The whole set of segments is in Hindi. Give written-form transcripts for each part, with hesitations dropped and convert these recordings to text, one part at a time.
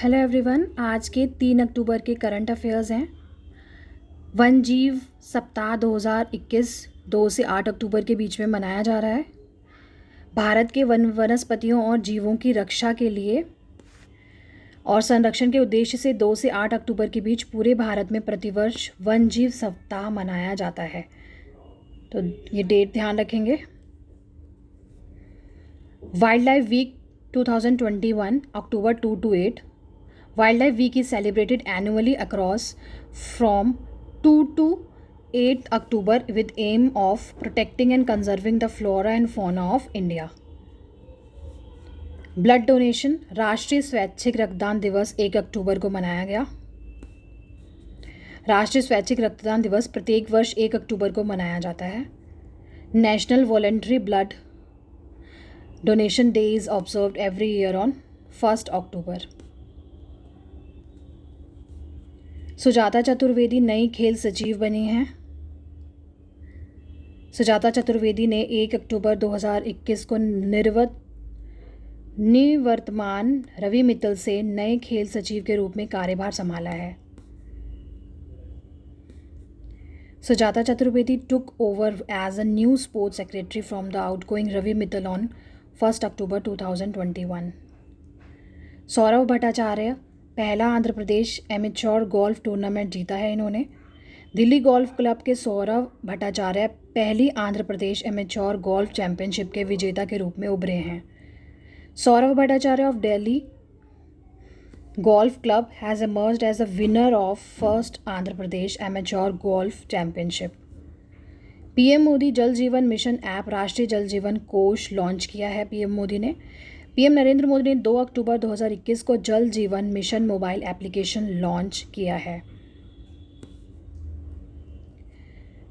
Hello everyone. आज के 3 अक्टूबर के करंट अफेयर्स हैं। वन जीव सप्ताह 2021 2 से 8 अक्टूबर के बीच में मनाया जा रहा है। भारत के वनस्पतियों और जीवों की रक्षा के लिए और संरक्षण के उद्देश्य से 2 से 8 अक्टूबर के बीच पूरे भारत में प्रतिवर्ष वन जीव सप्ताह मनाया जाता है। तो ये डेट ध्यान रखेंगे। Wildlife week 2021 October 2 to 8. Wildlife Week is celebrated annually across from 2 to 8 October with aim of protecting and conserving the flora and fauna of India. Blood donation राष्ट्रीय स्वैच्छिक रक्तदान दिवस 1 अक्टूबर को मनाया गया। राष्ट्रीय स्वैच्छिक रक्तदान दिवस प्रत्येक वर्ष 1 अक्टूबर को मनाया जाता है। National voluntary blood donation day is observed every year on 1 अक्टूबर। सुजाता चतुर्वेदी नई खेल सचिव बनी हैं। सुजाता चतुर्वेदी ने 1 अक्टूबर 2021 को निवर्तमान रवि मित्तल से नए खेल सचिव के रूप में कार्यभार संभाला है। Sujata Chaturvedi took over as a new sports secretary from the outgoing Ravi Mittal on 1 October 2021। Saurav Bhattacharya पहला Andhra Pradesh amateur golf tournament जीता है इन्होंने। दिल्ली गोल्फ क्लब के सौरव भट्टाचार्य पहली Andhra Pradesh amateur golf championship के विजेता के रूप में उभरे हैं। Saurav Bhattacharya of Delhi golf club has emerged as a winner of first Andhra Pradesh amateur golf championship. PM Modi Jal Jeevan mission app राष्ट्रीय जल जीवन कोष लॉन्च किया है पीएम मोदी ने। पीएम नरेंद्र मोदी ने 2 अक्टूबर 2021 को जल Jeevan mission mobile application launch किया है।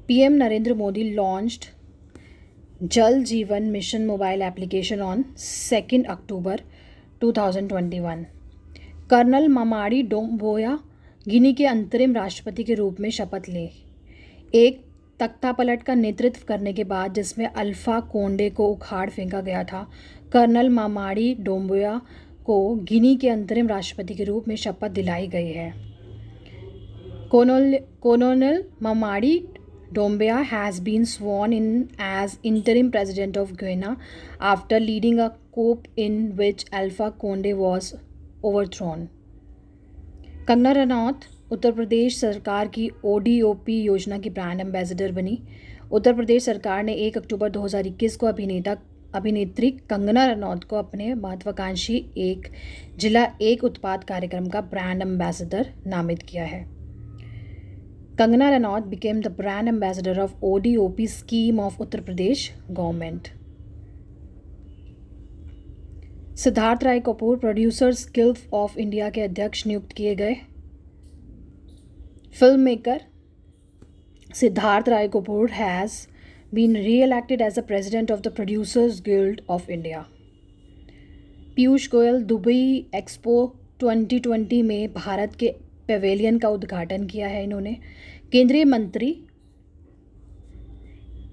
PM Narendra Modi launched Jal Jeevan mission mobile application on 2 October 2021। Colonel Mamady Doumbouya Guinea के अंतरिम राष्ट्रपति के रूप में शपथ ले। एक तख्तापलट का नेतृत्व करने के बाद जिसमें अल्फा कोंडे को उखाड़ फेंका गया था, कर्नल मामाडी डोम्बोया को गिनी के अंतरिम राष्ट्रपति के रूप में शपथ दिलाई गई है। Colonel Mamady Doumbouya has been sworn in as interim president of Guyana after leading a coup in which Alpha Conde was overthrown. Kangana Ranaut Uttar Pradesh सरकार की ODOP योजना की ब्रांड एम्बेसडर बनी। उत्तर प्रदेश सरकार ने 1 अक्टूबर 2021 को अभिनेत्री कंगना रनौत को अपने महत्वाकांक्षी एक जिला एक उत्पाद कार्यक्रम का ब्रांड एम्बेसडर नामित किया है। Kangana Ranaut became the brand ambassador of ODOP scheme of Uttar Pradesh government. Siddharth Roy Kapur producers guild of India के अध्यक्ष नियुक्त किए गए। Film maker Siddharth Roy Kapur has been re-elected as the president of the producers guild of India. Piyush Goyal Dubai expo 2020 में भारत के पेवेलियन का उद्घाटन किया है इन्होंने।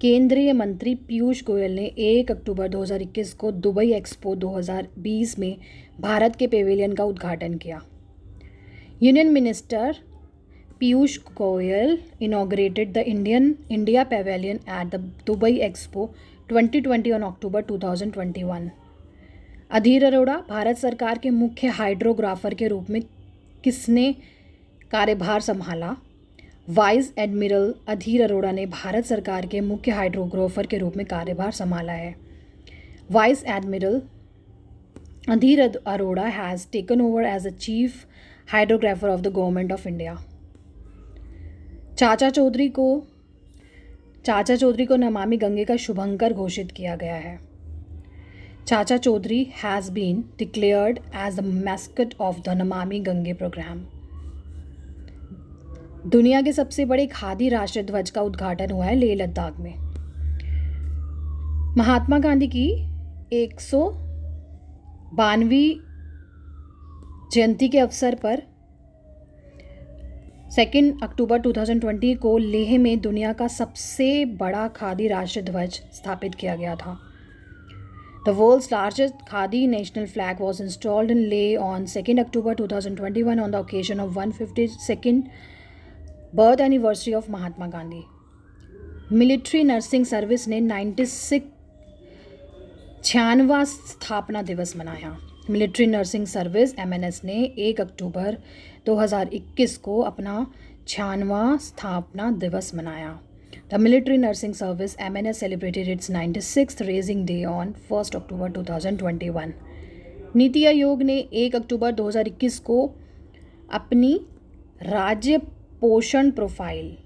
केंद्रीय मंत्री पीयूष गोयल ने 1 अक्टूबर 2021 को दुबई एक्सपो 2020 में भारत के पेवेलियन का उद्घाटन किया। Union minister Piyush Goyal inaugurated the India pavilion at the Dubai expo 2020 on October 2021। अधीर अरोड़ा भारत सरकार के मुख्य हाइड्रोग्राफर के रूप में किसने कार्यभार संभाला? वाइस एडमिरल अधीर अरोड़ा ने भारत सरकार के मुख्य हाइड्रोग्राफर के रूप में कार्यभार संभाला है। Vice admiral Adhir Arora has taken over as a chief hydrographer of the government of India. Chacha Chaudhary को नमामि गंगे का शुभंकर घोषित किया गया है। Chacha Chaudhary has been declared as the mascot of the Namami Gange programme. दुनिया के सबसे बड़े खादी राष्ट्रीय ध्वज का उद्घाटन हुआ है लेह लद्दाख में। महात्मा गांधी की 192वीं जयंती के अवसर पर 2 अक्टूबर 2020 को लेह में दुनिया का सबसे बड़ा खादी राष्ट्रीय ध्वज स्थापित किया गया था। The world's largest Khadi national flag was installed in Leh on 2nd October 2021 on the occasion of 152nd birth anniversary of Mahatma Gandhi. Military nursing service ने 96वां स्थापना दिवस मनाया. मिलिट्री नर्सिंग सर्विस MNS ने 1 अक्टूबर 2021 को अपना 96वां स्थापना दिवस मनाया. The Military Nursing Service MNS celebrated its 96th Raising Day on 1st October 2021. NITI Aayog ने 1 अक्टूबर 2021 को अपनी राज्य पोषण profile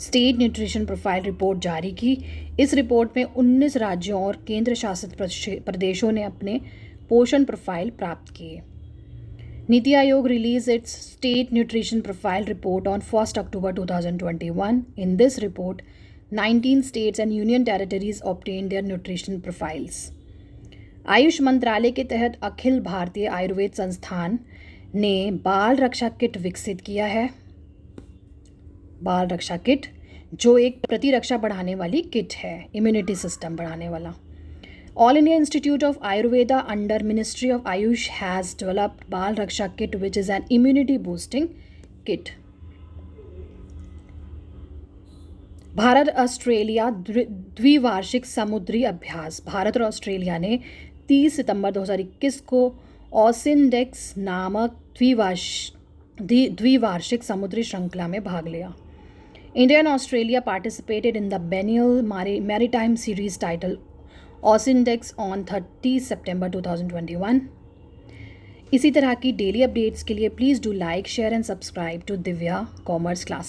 state nutrition profile report जारी की. इस रिपोर्ट में 19 राज्यों और केंद्र शासित प्रदेशों ने अपने पोषण प्रोफाइल प्राप्त किए. NITI Aayog released its state nutrition profile report on 1st October 2021. In this report, 19 states and union territories obtained their nutrition profiles. Ayush मंत्रालय के तहत अखिल भारतीय आयुर्वेद संस्थान ने बाल रक्षा किट विकसित किया है. बाल रक्षा किट जो एक प्रतिरक्षा बढ़ाने वाली किट है, इम्यूनिटी सिस्टम बढ़ाने वाला. All India Institute of Ayurveda under Ministry of Ayush has developed Bal Raksha Kit, which is an immunity boosting kit. Bharat Australia द्विवार्षिक समुद्री अभ्यास. भारत और ऑस्ट्रेलिया ने 30 सितंबर 2021 को ओसिनडेक्स नामक द्विवार्षिक समुद्री श्रृंखला में भाग लिया. India and Australia participated in the biennial maritime series titled AUSINDEX on 30 September 2021. इसी तरह की डेली अपडेट्स के लिए please do like, share and subscribe to Divya commerce class.